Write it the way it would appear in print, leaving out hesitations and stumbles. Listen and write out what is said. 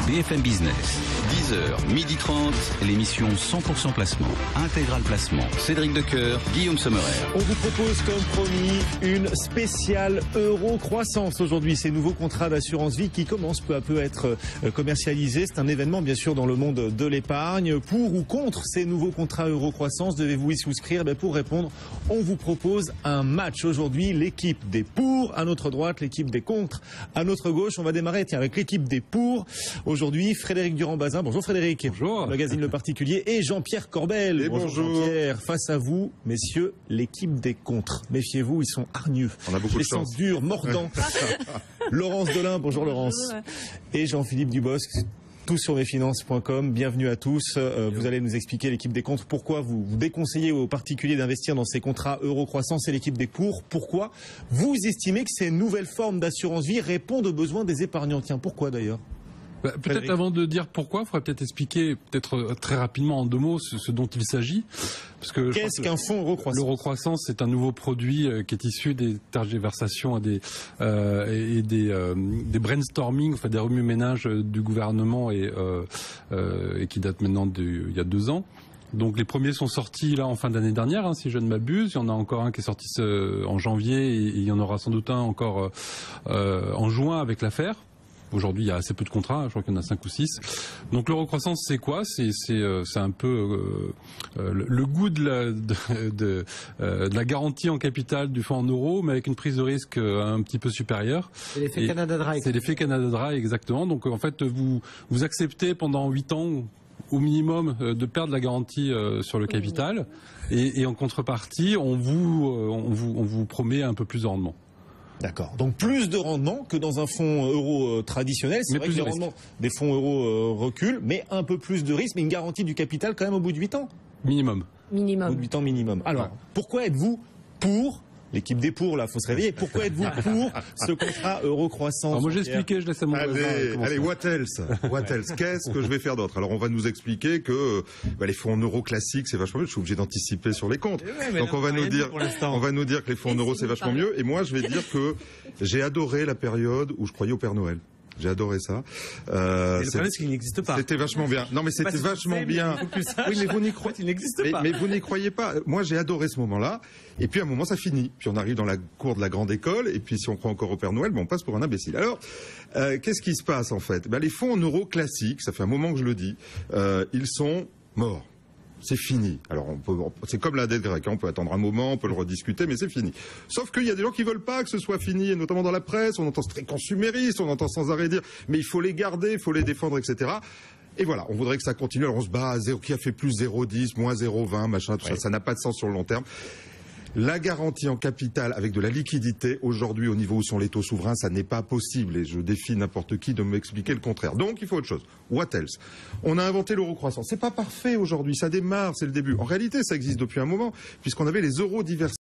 BFM Business. 10h, 12h30, l'émission 100% placement. Intégral placement. Cédric Decoeur, Guillaume Sommerer. On vous propose, comme promis, une spéciale Euro-Croissance aujourd'hui. Ces nouveaux contrats d'assurance vie qui commencent peu à peu à être commercialisés. C'est un événement, bien sûr, dans le monde de l'épargne. Pour ou contre ces nouveaux contrats Euro-Croissance, devez-vous y souscrire? Pour répondre, on vous propose un match aujourd'hui. L'équipe des pour à notre droite, l'équipe des contre à notre gauche. On va démarrer avec l'équipe des pour. Aujourd'hui, Frédéric Durand-Bazin. Bonjour Frédéric. Bonjour. Magazine Le Particulier. Et Jean-Pierre Corbel. Et bonjour Jean-Pierre. Face à vous, messieurs, l'équipe des contre. Méfiez-vous, ils sont hargneux. On a beaucoup de chance. Les durs, mordants. Laurence Delin. Bonjour Laurence. Bonjour. Et Jean-Philippe Dubosc. Tout sur mesfinances.com. Bienvenue à tous. Vous allez nous expliquer, l'équipe des contre, pourquoi vous déconseillez aux particuliers d'investir dans ces contrats Euro-Croissance, et l'équipe des pour. Pourquoi vous estimez que ces nouvelles formes d'assurance vie répondent aux besoins des épargnants? Tiens, pourquoi d'ailleurs? Peut-être avant de dire pourquoi, il faudrait peut-être expliquer, peut-être très rapidement en deux mots, ce dont il s'agit. Parce que qu'est-ce qu'un fonds Euro-Croissance? L'Euro-Croissance, c'est un nouveau produit qui est issu des tergiversations et des brainstorming, enfin des remue-ménages du gouvernement et qui date maintenant il y a 2 ans. Donc les premiers sont sortis là en fin d'année dernière, si je ne m'abuse. Il y en a encore un qui est sorti en janvier et il y en aura sans doute un encore en juin avec l'affaire. Aujourd'hui, il y a assez peu de contrats, je crois qu'il y en a 5 ou 6. Donc l'Euro-Croissance, c'est quoi? C'est un peu le goût de la garantie en capital du fonds en euros, mais avec une prise de risque un petit peu supérieure. C'est l'effet Canada Dry. C'est l'effet Canada Dry, exactement. Donc en fait, vous acceptez pendant 8 ans au minimum de perdre la garantie sur le capital, et en contrepartie, on vous promet un peu plus de rendement. D'accord. Donc plus de rendement que dans un fonds euro traditionnel. C'est vrai que les rendements des fonds euro reculent, mais un peu plus de risque, mais une garantie du capital quand même au bout de 8 ans. Minimum. Au bout de 8 ans minimum. Alors, pourquoi êtes-vous pour? L'équipe des pour, là, faut se réveiller. Pourquoi êtes-vous pour ce contrat Euro-Croissance? Alors moi j'ai expliqué, je laisse à mon voisin. Allez, what else? What else? Qu'est-ce que je vais faire d'autre? Alors on va nous expliquer que les fonds en euros classiques c'est vachement mieux. Je suis obligé d'anticiper sur les comptes. Donc on va nous dire que les fonds en euros c'est vachement mieux. Et moi je vais dire que j'ai adoré la période où je croyais au Père Noël. J'ai adoré ça. Mais le problème, c'est qu'il n'existe pas. C'était vachement bien. Non, mais c'était vachement bien. Oui, mais vous n'y croyez. Il n'existe pas. Mais vous n'y croyez pas. Moi, j'ai adoré ce moment-là. Et puis, à un moment, ça finit. Puis, on arrive dans la cour de la grande école. Et puis, si on croit encore au Père Noël, on passe pour un imbécile. Alors, qu'est-ce qui se passe, en fait? Les fonds en euros classiques, ça fait un moment que je le dis, ils sont morts. C'est fini. Alors c'est comme la dette grecque, on peut attendre un moment, on peut le rediscuter, mais c'est fini. Sauf qu'il y a des gens qui veulent pas que ce soit fini, et notamment dans la presse, on entend très consumériste, on entend sans arrêt dire, mais il faut les garder, il faut les défendre, etc. Et voilà, on voudrait que ça continue. Alors on se bat à zéro, qui a fait plus 0,10, moins 0,20, machin, tout ça, ça n'a pas de sens sur le long terme. La garantie en capital avec de la liquidité, aujourd'hui au niveau où sont les taux souverains, ça n'est pas possible. Et je défie n'importe qui de m'expliquer le contraire. Donc il faut autre chose. What else? On a inventé l'euro-croissance. C'est pas parfait aujourd'hui, ça démarre, c'est le début. En réalité, ça existe depuis un moment, puisqu'on avait les euros divers.